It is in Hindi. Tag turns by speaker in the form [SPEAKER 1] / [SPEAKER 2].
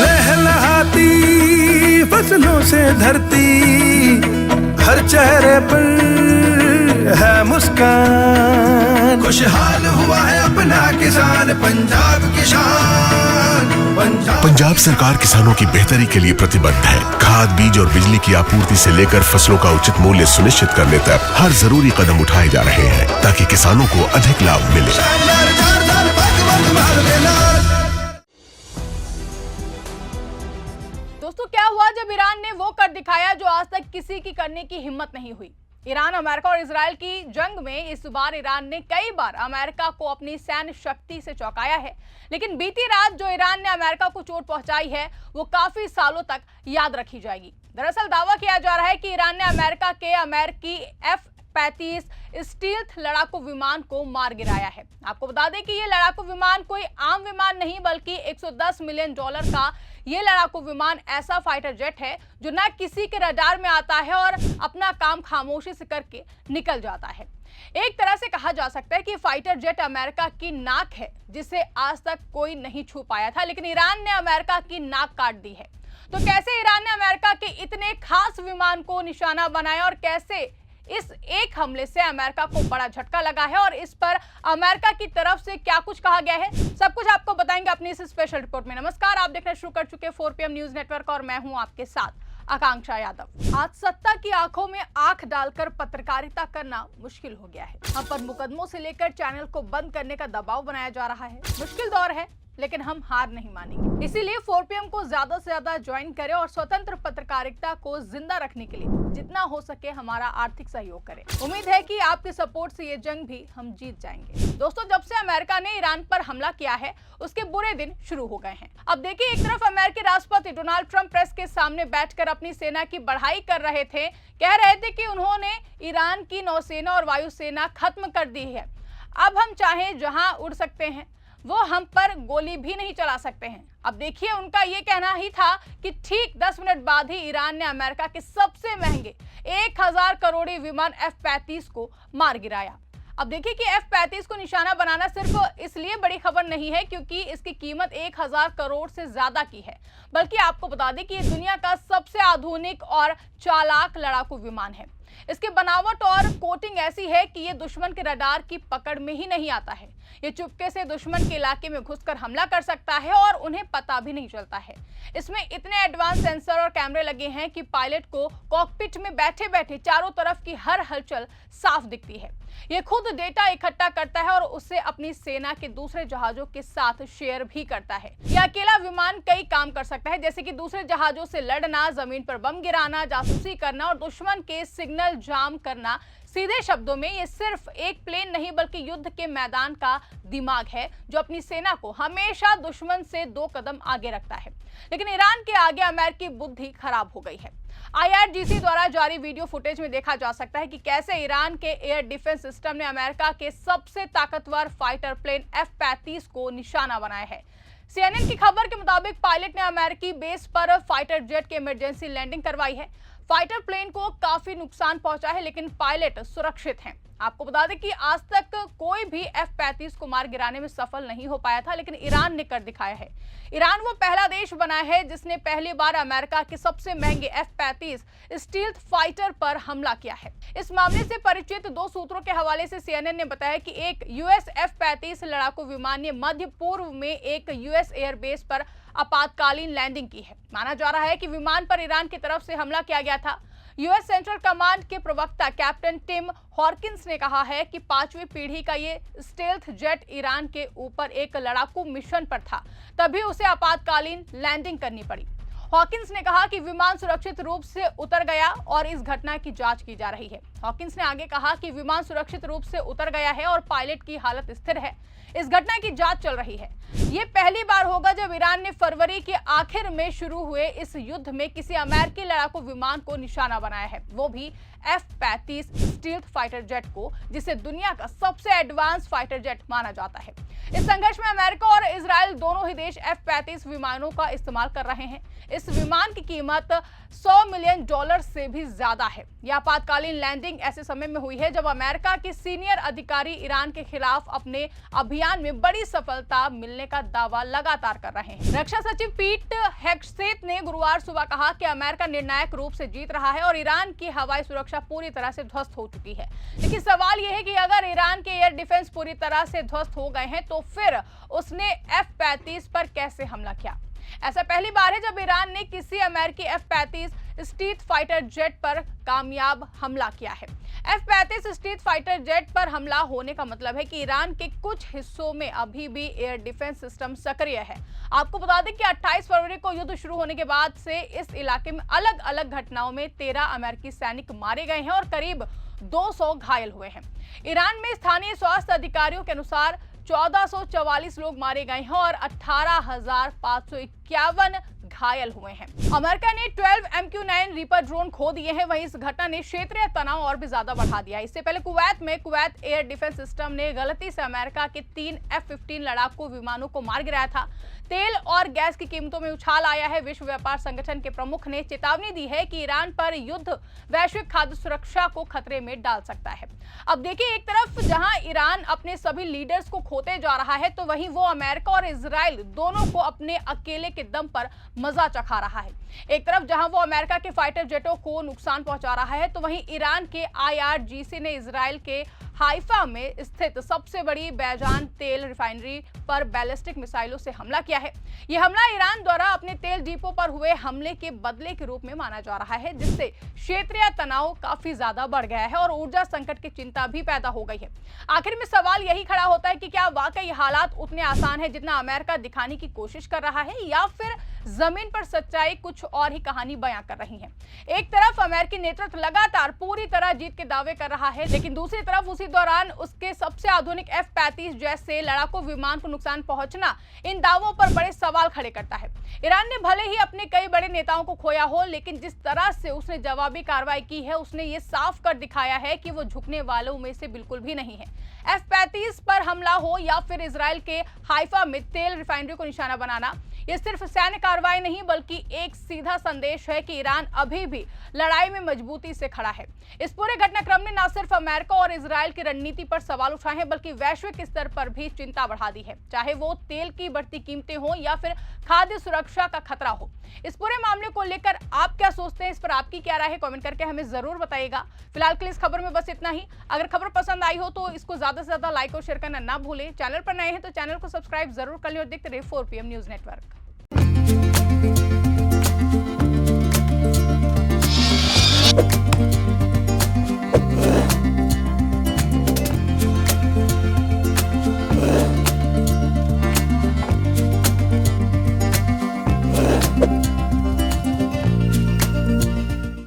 [SPEAKER 1] लहलहाती फसलों से धरती, हर चेहरे पर है मुस्कान, खुशहाल हुआ है अपना किसान, पंजाब किसान।
[SPEAKER 2] पंजाब सरकार किसानों की बेहतरी के लिए प्रतिबद्ध है। खाद, बीज और बिजली की आपूर्ति से लेकर फसलों का उचित मूल्य सुनिश्चित करने तक हर जरूरी कदम उठाए जा रहे हैं ताकि किसानों को अधिक लाभ मिले।
[SPEAKER 3] दोस्तों, क्या हुआ जब ईरान ने वो कर दिखाया जो आज तक किसी की करने की हिम्मत नहीं हुई। ईरान, अमेरिका और इजराइल की जंग में इस बार ईरान ने कई बार अमेरिका को अपनी सैन्य शक्ति से चौंकाया है, लेकिन बीती रात जो ईरान ने अमेरिका को चोट पहुंचाई है वो काफी सालों तक याद रखी जाएगी। दरअसल दावा किया जा रहा है कि ईरान ने अमेरिका के अमेरिकी F-35 स्टील्थ लड़ाकू विमान को मार गिराया है। आपको बता दें कि ये लड़ाकू विमान कोई आम विमान नहीं बल्कि $110 मिलियन का ये लड़ाकू विमान ऐसा फाइटर जेट है जो न किसी के रडार में आता है और अपना काम खामोशी से करके निकल जाता है। एक तरह से कहा जा सकता है कि फाइटर जेट अमेरिका की नाक है जिसे आज तक कोई नहीं छू पाया था, लेकिन ईरान ने अमेरिका की नाक काट दी है। तो कैसे ईरान ने अमेरिका के इतने खास विमान को निशाना बनाया और कैसे इस एक हमले से अमेरिका को बड़ा झटका लगा है और इस पर अमेरिका की तरफ से क्या कुछ कहा गया है, सब कुछ आपको बताएंगे अपनी इस स्पेशल रिपोर्ट में। नमस्कार, आप देखना शुरू कर चुके 4 PM न्यूज नेटवर्क और मैं हूं आपके साथ आकांक्षा यादव। आज सत्ता की आंखों में आंख डालकर पत्रकारिता करना मुश्किल हो गया है। हम पर मुकदमों से लेकर चैनल को बंद करने का दबाव बनाया जा रहा है। मुश्किल दौर है लेकिन हम हार नहीं मानेंगे। इसीलिए 4 PM को ज्यादा से ज्यादा ज्वाइन करें और स्वतंत्र पत्रकारिता को जिंदा रखने के लिए जितना हो सके हमारा आर्थिक सहयोग करें। उम्मीद है कि आपके सपोर्ट से ये जंग भी हम जीत जाएंगे। दोस्तों, जब से अमेरिका ने ईरान पर हमला किया है उसके बुरे दिन शुरू हो गए हैं। अब देखिए, एक तरफ अमेरिकी राष्ट्रपति डोनाल्ड ट्रंप प्रेस के सामने बैठकर अपनी सेना की बढ़ाई कर रहे थे, कह रहे थे कि उन्होंने ईरान की नौसेना और वायुसेना खत्म कर दी है। अब हम चाहें जहां उड़ सकते हैं वो हम पर गोली भी नहीं चला सकते हैं। अब देखिए, उनका ये कहना ही था कि ठीक 10 मिनट बाद ही ईरान ने अमेरिका के सबसे महंगे 1000 करोड़ी विमान F-35 को मार गिराया। अब देखिए कि F-35 को निशाना बनाना सिर्फ इसलिए बड़ी खबर नहीं है क्योंकि इसकी कीमत 1000 करोड़ से ज्यादा की है, बल्कि आपको बता दें कि ये दुनिया का सबसे आधुनिक और चालाक लड़ाकू विमान है। इसकी बनावट और कोटिंग ऐसी है कि ये दुश्मन के रडार की पकड़ में ही नहीं आता है। ये चुपके से दुश्मन के इलाके में घुसकर हमला कर सकता है और उन्हें पता भी नहीं चलता है। इसमें इतने एडवांस सेंसर और कैमरे लगे हैं कि पायलट को कॉकपिट में बैठे बैठे चारों तरफ की हर हलचल साफ दिखती है। ये खुद डेटा इकट्ठा करता है और उसे अपनी सेना के दूसरे जहाजों के साथ शेयर भी करता है। यह अकेला विमान कई काम कर सकता है, जैसे कि दूसरे जहाजों से लड़ना, जमीन पर बम गिराना, जासूसी करना और दुश्मन के सिग्नल जाम करना। सीधे शब्दों में ये सिर्फ एक प्लेन नहीं बल्कि युद्ध के मैदान का दिमाग है जो अपनी सेना को हमेशा दुश्मन से 2 कदम आगे रखता है। लेकिन ईरान के आगे अमेरिकी बुद्धि खराब हो गई है। IRGC द्वारा जारी वीडियो फुटेज में देखा जा सकता है कि कैसे ईरान के एयर डिफेंस सिस्टम ने अमेरिका के सबसे ताकतवर फाइटर प्लेन F-35 को निशाना बनाया है। CNN की खबर के मुताबिक पायलट ने अमेरिकी बेस पर फाइटर जेट की इमरजेंसी लैंडिंग करवाई है। फाइटर प्लेन को काफी नुकसान पहुंचा है लेकिन पायलट सुरक्षित हैं। आपको बता दें कि आज तक कोई भी F-35 को मार गिराने में सफल नहीं हो पाया था, लेकिन ईरान ने कर दिखाया है। ईरान वो पहला देश बना है जिसने पहली बार अमेरिका के सबसे महंगे F-35 स्टील्थ फाइटर पर हमला किया है। इस मामले से परिचित 2 सूत्रों के हवाले से CNN ने बताया कि एक US F-35 लड़ाकू विमान ने मध्य पूर्व में एक US एयरबेस पर आपातकालीन लैंडिंग की है। माना जा रहा है कि विमान पर ईरान की तरफ से हमला किया गया था। यूएस सेंट्रल कमांड के प्रवक्ता कैप्टन टिम हॉकिंस ने कहा है कि 5वीं पीढ़ी का ये स्टेल्थ जेट ईरान के ऊपर एक लड़ाकू मिशन पर था, तभी उसे आपातकालीन लैंडिंग करनी पड़ी। हॉकिंस ने कहा कि विमान सुरक्षित रूप से उतर गया और इस घटना की जांच की जा रही है। हॉकिंस ने आगे कहा कि विमान सुरक्षित रूप से उतर गया है और पायलट की हालत स्थिर है। इस घटना की जांच चल रही है। ये पहली बार होगा जब ईरान ने फरवरी के आखिर में शुरू हुए इस युद्ध में किसी अमेरिकी लड़ाकू विमान को निशाना बनाया है, वो भी F-35 स्टील्थ फाइटर जेट को, जिसे दुनिया का सबसे एडवांस फाइटर जेट माना जाता है। इस संघर्ष में अमेरिका और इजराइल दोनों ही देश F-35 विमानों का इस्तेमाल कर रहे हैं। इस विमान की कीमत $100 मिलियन से भी ज्यादा है। यह आपातकालीन लैंडिंग फायरिंग ऐसे समय में हुई है जब अमेरिका के सीनियर अधिकारी ईरान के खिलाफ अपने अभियान में बड़ी सफलता मिलने का दावा लगातार कर रहे हैं। रक्षा सचिव पीट हेग्सेथ ने गुरुवार सुबह कहा कि अमेरिका निर्णायक रूप से जीत रहा है और ईरान की हवाई सुरक्षा पूरी तरह से ध्वस्त हो चुकी है। लेकिन सवाल यह है कि अगर ईरान के एयर डिफेंस पूरी तरह से ध्वस्त हो गए हैं तो फिर उसने F-35 पर कैसे हमला किया? ऐसा पहली बार है जब ईरान ने किसी अमेरिकी F-35 स्टील्थ फाइटर जेट पर कामयाब हमला किया है। F-35 स्टील्थ फाइटर जेट पर हमला होने का मतलब है कि ईरान के कुछ हिस्सों में अभी भी एयर डिफेंस सिस्टम सक्रिय है। आपको बता दें कि 28 फरवरी को युद्ध शुरू होने के बाद से इस इलाके में अलग अलग घटनाओं में 13 अमेरिकी सैनिक मारे गए हैं और करीब 200 घायल हुए हैं। ईरान में स्थानीय स्वास्थ्य अधिकारियों के अनुसार 1444 लोग मारे गए हैं और 18,551 घायल हुए हैं। अमेरिका ने 12 MQ-9 रीपर ड्रोन खो दिए हैं। वहीं इस घटना ने क्षेत्रीय तनाव और भी ज्यादा बढ़ा दिया। इससे पहले कुवैत में कुवैत एयर डिफेंस सिस्टम ने गलती से अमेरिका के 3 F-15 लड़ाकू विमानों को मार गिराया था। तेल और गैस की कीमतों में उछाल आया है। विश्व व्यापार संगठन के प्रमुख ने चेतावनी दी है कि ईरान पर युद्ध वैश्विक खाद्य सुरक्षा को खतरे में डाल सकता है। अब देखिए, एक तरफ जहां ईरान अपने सभी लीडर्स को खोते जा रहा है तो वहीं वो अमेरिका और इजराइल दोनों को अपने अकेले के दम पर मजा चखा रहा है। एक तरफ जहां वो अमेरिका के फाइटर जेटों को नुकसान पहुंचा रहा है तो वहीं ईरान के IRGC ने इजराइल के हाइफा में स्थित सबसे बड़ी बैजान तेल रिफाइनरी पर बैलिस्टिक मिसाइलों से हमला किया है। यह हमला ईरान द्वारा अपने तेल डिपो पर हुए हमले के बदले के रूप में माना जा रहा है, जिससे क्षेत्रीय तनाव काफी ज्यादा बढ़ गया है और ऊर्जा संकट की चिंता भी पैदा हो गई है। आखिर में सवाल यही खड़ा होता है कि क्या वाकई हालात उतने आसान है जितना अमेरिका दिखाने की कोशिश कर रहा है, या फिर जमीन पर सच्चाई कुछ और ही कहानी बयां कर रही है। एक तरफ अमेरिकी नेतृत्व लगातार पूरी तरह जीत के दावे कर रहा है, लेकिन दूसरी तरफ उसी दौरान उसके सबसे आधुनिक F-35 जैसे लड़ाकू विमान को नुकसान पहुंचना इन दावों पर बड़े सवाल खड़े करता है। ईरान ने भले ही अपने कई बड़े नेताओं को खोया हो, लेकिन जिस तरह से उसने जवाबी कार्रवाई की है उसने ये साफ कर दिखाया है कि वो झुकने वालों में से बिल्कुल भी नहीं है। F-35 पर हमला हो या फिर इजराइल के हाइफा में तेल रिफाइनरी को निशाना बनाना, यह सिर्फ सैन्य कार्रवाई नहीं बल्कि एक सीधा संदेश है कि ईरान अभी भी लड़ाई में मजबूती से खड़ा है। इस पूरे घटनाक्रम ने न सिर्फ अमेरिका और इजराइल की रणनीति पर सवाल उठाए हैं बल्कि वैश्विक स्तर पर भी चिंता बढ़ा दी है, चाहे वो तेल की बढ़ती कीमतें हो या फिर खाद्य सुरक्षा का खतरा हो। इस पूरे मामले को लेकर आप क्या सोचते हैं, इस पर आपकी क्या राय है, कमेंट करके हमें जरूर बताइएगा। फिलहाल के लिए इस खबर में बस इतना ही। अगर खबर पसंद आई हो तो इसको ज्यादा से ज्यादा लाइक और शेयर करना ना भूलें। चैनल पर नए हैं तो चैनल को सब्सक्राइब जरूर कर लें और देखते रहिए 4 PM न्यूज नेटवर्क।